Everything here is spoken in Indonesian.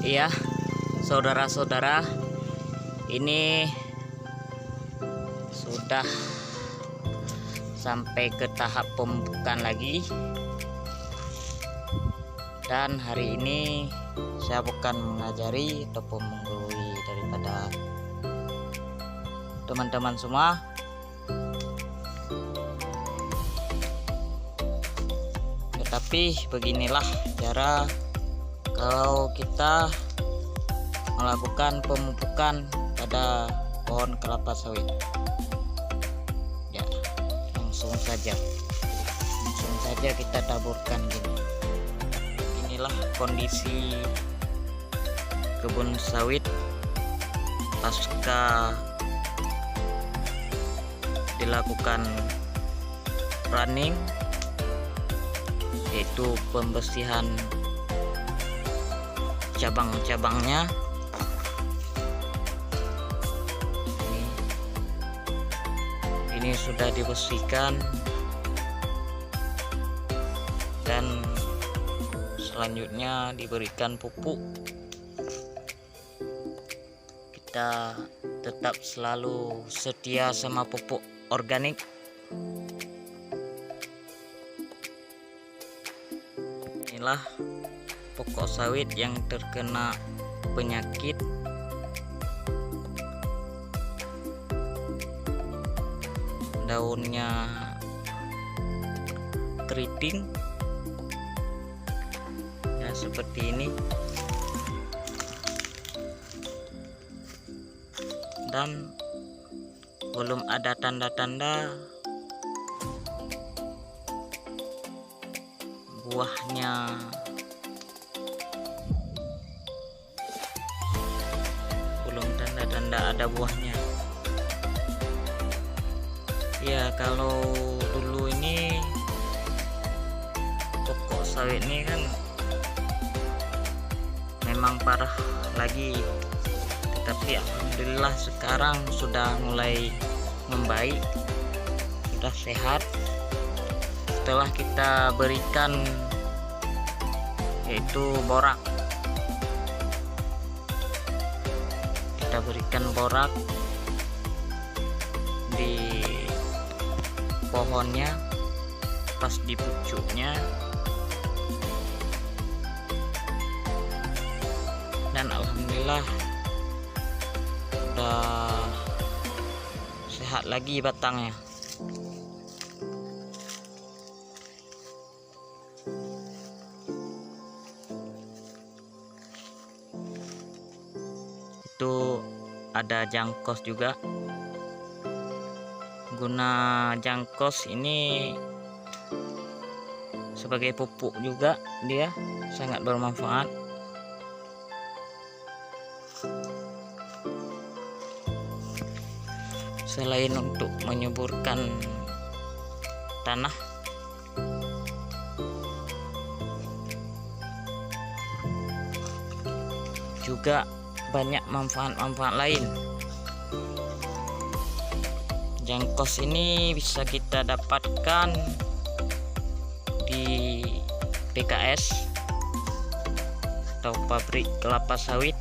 Iya, saudara-saudara, ini sudah sampai ke tahap pemupukan lagi. Dan hari ini saya bukan mengajari ataupun menggurui daripada teman-teman semua, tetapi beginilah cara kalau kita melakukan pemupukan pada pohon kelapa sawit. Ya, langsung saja kita taburkan gini. Inilah kondisi kebun sawit pasca dilakukan running, yaitu pembersihan cabang-cabangnya. Ini sudah dibersihkan dan selanjutnya diberikan pupuk. Kita tetap selalu setia sama pupuk organik. Inilah pokok sawit yang terkena penyakit. Daunnya keriting ya, seperti ini, dan belum ada tanda-tanda buahnya ada buahnya. Ya, kalau dulu ini pokok sawit ini kan memang parah lagi, tetapi alhamdulillah sekarang sudah mulai membaik, sudah sehat setelah kita berikan yaitu borak. Kita berikan borak di pohonnya, pas di pucuknya, dan alhamdulillah udah sehat lagi batangnya. Itu ada jangkos juga. Guna jangkos ini sebagai pupuk juga, dia sangat bermanfaat. Selain untuk menyuburkan tanah, juga banyak manfaat-manfaat lain. Jangkos ini bisa kita dapatkan di PKS atau pabrik kelapa sawit.